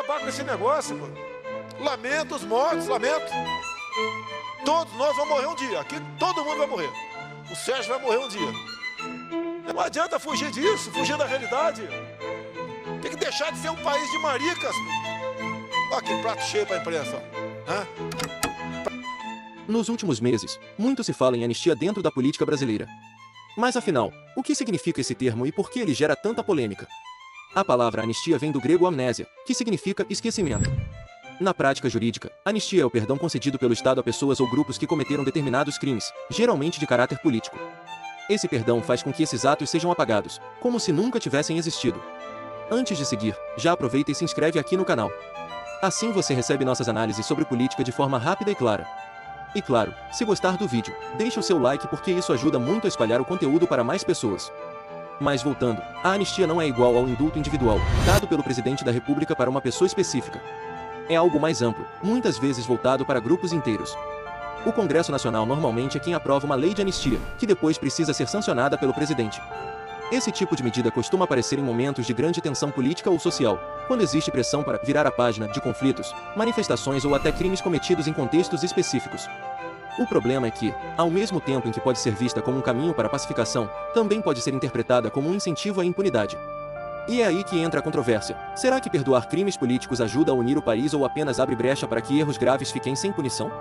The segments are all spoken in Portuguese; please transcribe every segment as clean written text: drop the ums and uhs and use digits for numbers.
acabar com esse negócio, pô. Lamento os mortos, lamento. Todos nós vamos morrer um dia. Aqui todo mundo vai morrer. O Sérgio vai morrer um dia. Não adianta fugir disso, fugir da realidade. Tem que deixar de ser um país de maricas. Olha que prato cheio para a imprensa. Hã? Nos últimos meses, muito se fala em anistia dentro da política brasileira. Mas afinal, o que significa esse termo e por que ele gera tanta polêmica? A palavra anistia vem do grego amnésia, que significa esquecimento. Na prática jurídica, anistia é o perdão concedido pelo Estado a pessoas ou grupos que cometeram determinados crimes, geralmente de caráter político. Esse perdão faz com que esses atos sejam apagados, como se nunca tivessem existido. Antes de seguir, já aproveita e se inscreve aqui no canal. Assim você recebe nossas análises sobre política de forma rápida e clara. E claro, se gostar do vídeo, deixe o seu like porque isso ajuda muito a espalhar o conteúdo para mais pessoas. Mas voltando, a anistia não é igual ao indulto individual, dado pelo presidente da República para uma pessoa específica. É algo mais amplo, muitas vezes voltado para grupos inteiros. O Congresso Nacional normalmente é quem aprova uma lei de anistia, que depois precisa ser sancionada pelo presidente. Esse tipo de medida costuma aparecer em momentos de grande tensão política ou social, quando existe pressão para virar a página de conflitos, manifestações ou até crimes cometidos em contextos específicos. O problema é que, ao mesmo tempo em que pode ser vista como um caminho para a pacificação, também pode ser interpretada como um incentivo à impunidade. E é aí que entra a controvérsia. Será que perdoar crimes políticos ajuda a unir o país ou apenas abre brecha para que erros graves fiquem sem punição?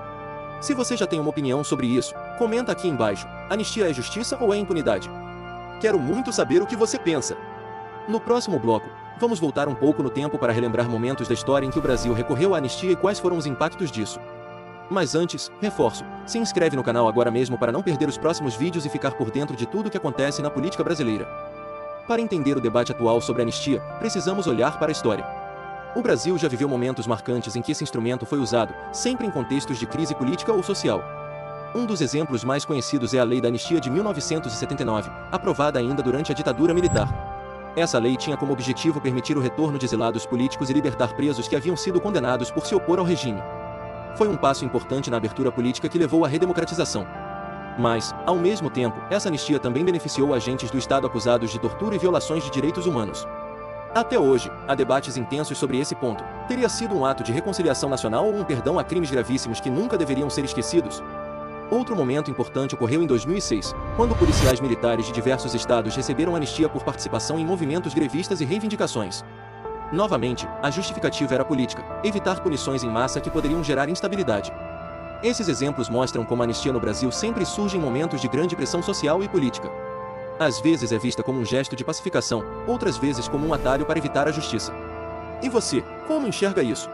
Se você já tem uma opinião sobre isso, comenta aqui embaixo. Anistia é justiça ou é impunidade? Quero muito saber o que você pensa. No próximo bloco, vamos voltar um pouco no tempo para relembrar momentos da história em que o Brasil recorreu à anistia e quais foram os impactos disso. Mas antes, reforço, se inscreve no canal agora mesmo para não perder os próximos vídeos e ficar por dentro de tudo o que acontece na política brasileira. Para entender o debate atual sobre a anistia, precisamos olhar para a história. O Brasil já viveu momentos marcantes em que esse instrumento foi usado, sempre em contextos de crise política ou social. Um dos exemplos mais conhecidos é a Lei da Anistia de 1979, aprovada ainda durante a ditadura militar. Essa lei tinha como objetivo permitir o retorno de exilados políticos e libertar presos que haviam sido condenados por se opor ao regime. Foi um passo importante na abertura política que levou à redemocratização. Mas, ao mesmo tempo, essa anistia também beneficiou agentes do Estado acusados de tortura e violações de direitos humanos. Até hoje, há debates intensos sobre esse ponto. Teria sido um ato de reconciliação nacional ou um perdão a crimes gravíssimos que nunca deveriam ser esquecidos? Outro momento importante ocorreu em 2006, quando policiais militares de diversos estados receberam anistia por participação em movimentos grevistas e reivindicações. Novamente, a justificativa era política, evitar punições em massa que poderiam gerar instabilidade. Esses exemplos mostram como a anistia no Brasil sempre surge em momentos de grande pressão social e política. Às vezes é vista como um gesto de pacificação, outras vezes como um atalho para evitar a justiça. E você, como enxerga isso?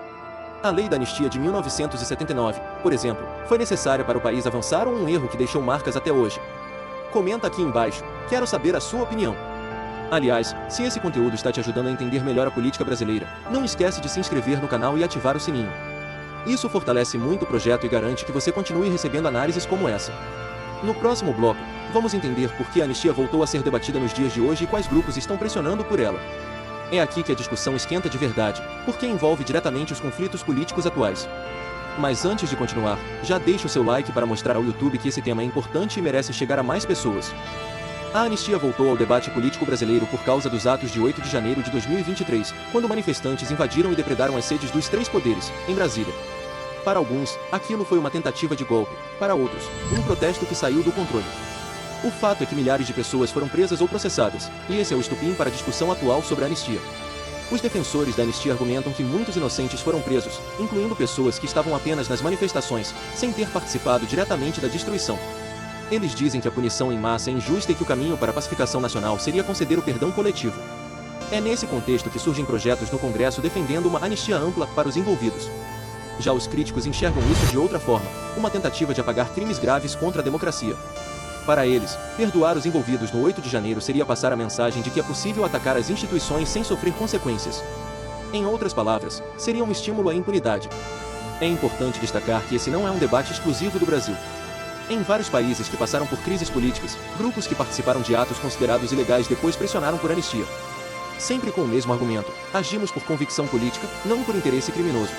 A Lei da Anistia de 1979, por exemplo, foi necessária para o país avançar ou um erro que deixou marcas até hoje? Comenta aqui embaixo, quero saber a sua opinião. Aliás, se esse conteúdo está te ajudando a entender melhor a política brasileira, não esquece de se inscrever no canal e ativar o sininho. Isso fortalece muito o projeto e garante que você continue recebendo análises como essa. No próximo bloco, vamos entender por que a anistia voltou a ser debatida nos dias de hoje e quais grupos estão pressionando por ela. É aqui que a discussão esquenta de verdade, porque envolve diretamente os conflitos políticos atuais. Mas antes de continuar, já deixa o seu like para mostrar ao YouTube que esse tema é importante e merece chegar a mais pessoas. A anistia voltou ao debate político brasileiro por causa dos atos de 8 de janeiro de 2023, quando manifestantes invadiram e depredaram as sedes dos três poderes, em Brasília. Para alguns, aquilo foi uma tentativa de golpe, para outros, um protesto que saiu do controle. O fato é que milhares de pessoas foram presas ou processadas, e esse é o estopim para a discussão atual sobre a anistia. Os defensores da anistia argumentam que muitos inocentes foram presos, incluindo pessoas que estavam apenas nas manifestações, sem ter participado diretamente da destruição. Eles dizem que a punição em massa é injusta e que o caminho para a pacificação nacional seria conceder o perdão coletivo. É nesse contexto que surgem projetos no Congresso defendendo uma anistia ampla para os envolvidos. Já os críticos enxergam isso de outra forma, uma tentativa de apagar crimes graves contra a democracia. Para eles, perdoar os envolvidos no 8 de janeiro seria passar a mensagem de que é possível atacar as instituições sem sofrer consequências. Em outras palavras, seria um estímulo à impunidade. É importante destacar que esse não é um debate exclusivo do Brasil. Em vários países que passaram por crises políticas, grupos que participaram de atos considerados ilegais depois pressionaram por anistia. Sempre com o mesmo argumento: agimos por convicção política, não por interesse criminoso.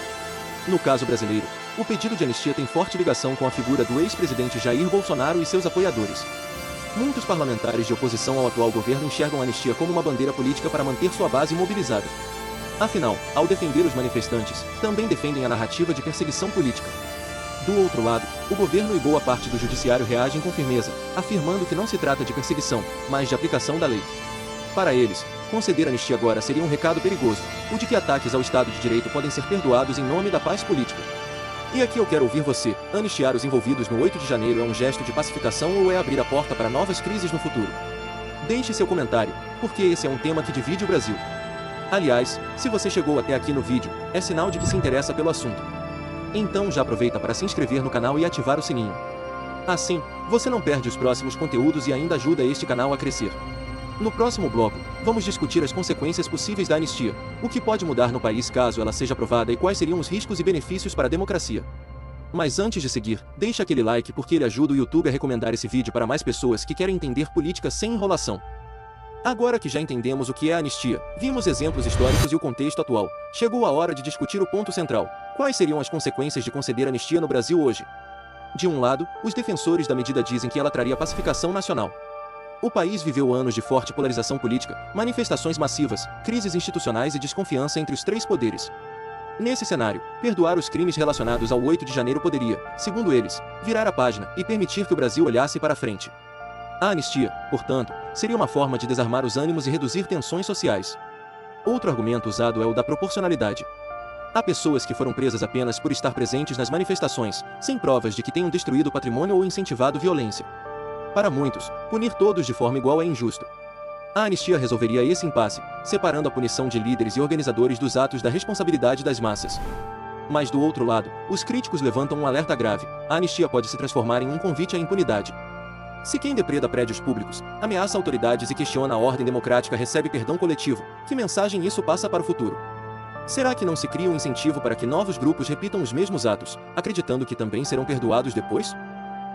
No caso brasileiro, o pedido de anistia tem forte ligação com a figura do ex-presidente Jair Bolsonaro e seus apoiadores. Muitos parlamentares de oposição ao atual governo enxergam a anistia como uma bandeira política para manter sua base mobilizada. Afinal, ao defender os manifestantes, também defendem a narrativa de perseguição política. Do outro lado, o governo e boa parte do judiciário reagem com firmeza, afirmando que não se trata de perseguição, mas de aplicação da lei. Para eles, conceder anistia agora seria um recado perigoso, o de que ataques ao Estado de Direito podem ser perdoados em nome da paz política. E aqui eu quero ouvir você: anistiar os envolvidos no 8 de janeiro é um gesto de pacificação ou é abrir a porta para novas crises no futuro? Deixe seu comentário, porque esse é um tema que divide o Brasil. Aliás, se você chegou até aqui no vídeo, é sinal de que se interessa pelo assunto. Então já aproveita para se inscrever no canal e ativar o sininho. Assim, você não perde os próximos conteúdos e ainda ajuda este canal a crescer. No próximo bloco, vamos discutir as consequências possíveis da anistia, o que pode mudar no país caso ela seja aprovada e quais seriam os riscos e benefícios para a democracia. Mas antes de seguir, deixa aquele like porque ele ajuda o YouTube a recomendar esse vídeo para mais pessoas que querem entender política sem enrolação. Agora que já entendemos o que é a anistia, vimos exemplos históricos e o contexto atual, chegou a hora de discutir o ponto central: quais seriam as consequências de conceder anistia no Brasil hoje? De um lado, os defensores da medida dizem que ela traria pacificação nacional. O país viveu anos de forte polarização política, manifestações massivas, crises institucionais e desconfiança entre os três poderes. Nesse cenário, perdoar os crimes relacionados ao 8 de janeiro poderia, segundo eles, virar a página e permitir que o Brasil olhasse para frente. A anistia, portanto, seria uma forma de desarmar os ânimos e reduzir tensões sociais. Outro argumento usado é o da proporcionalidade. Há pessoas que foram presas apenas por estar presentes nas manifestações, sem provas de que tenham destruído patrimônio ou incentivado violência. Para muitos, punir todos de forma igual é injusto. A anistia resolveria esse impasse, separando a punição de líderes e organizadores dos atos da responsabilidade das massas. Mas do outro lado, os críticos levantam um alerta grave: a anistia pode se transformar em um convite à impunidade. Se quem depreda prédios públicos, ameaça autoridades e questiona a ordem democrática recebe perdão coletivo, que mensagem isso passa para o futuro? Será que não se cria um incentivo para que novos grupos repitam os mesmos atos, acreditando que também serão perdoados depois?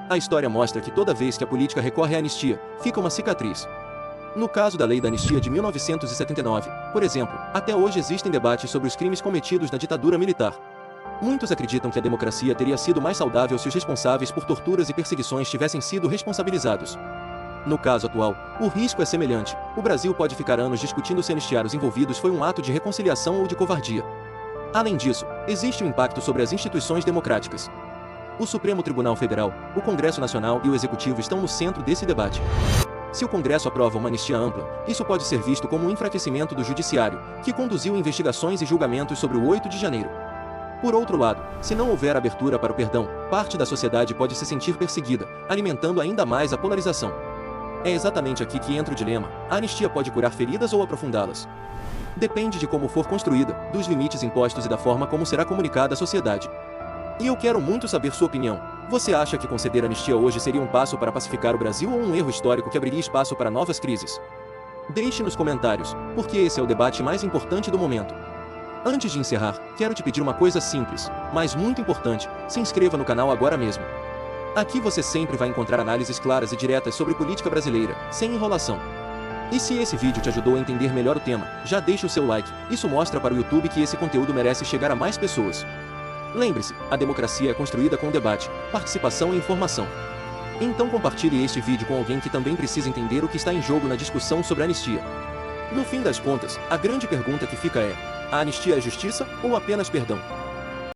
A história mostra que toda vez que a política recorre à anistia, fica uma cicatriz. No caso da Lei da Anistia de 1979, por exemplo, até hoje existem debates sobre os crimes cometidos na ditadura militar. Muitos acreditam que a democracia teria sido mais saudável se os responsáveis por torturas e perseguições tivessem sido responsabilizados. No caso atual, o risco é semelhante: o Brasil pode ficar anos discutindo se anistiar os envolvidos foi um ato de reconciliação ou de covardia. Além disso, existe o impacto sobre as instituições democráticas. O Supremo Tribunal Federal, o Congresso Nacional e o Executivo estão no centro desse debate. Se o Congresso aprova uma anistia ampla, isso pode ser visto como um enfraquecimento do Judiciário, que conduziu investigações e julgamentos sobre o 8 de janeiro. Por outro lado, se não houver abertura para o perdão, parte da sociedade pode se sentir perseguida, alimentando ainda mais a polarização. É exatamente aqui que entra o dilema: a anistia pode curar feridas ou aprofundá-las? Depende de como for construída, dos limites impostos e da forma como será comunicada à sociedade. E eu quero muito saber sua opinião. Você acha que conceder anistia hoje seria um passo para pacificar o Brasil ou um erro histórico que abriria espaço para novas crises? Deixe nos comentários, porque esse é o debate mais importante do momento. Antes de encerrar, quero te pedir uma coisa simples, mas muito importante: se inscreva no canal agora mesmo. Aqui você sempre vai encontrar análises claras e diretas sobre política brasileira, sem enrolação. E se esse vídeo te ajudou a entender melhor o tema, já deixa o seu like, isso mostra para o YouTube que esse conteúdo merece chegar a mais pessoas. Lembre-se, a democracia é construída com debate, participação e informação. Então compartilhe este vídeo com alguém que também precisa entender o que está em jogo na discussão sobre a anistia. No fim das contas, a grande pergunta que fica é: a anistia é justiça ou apenas perdão?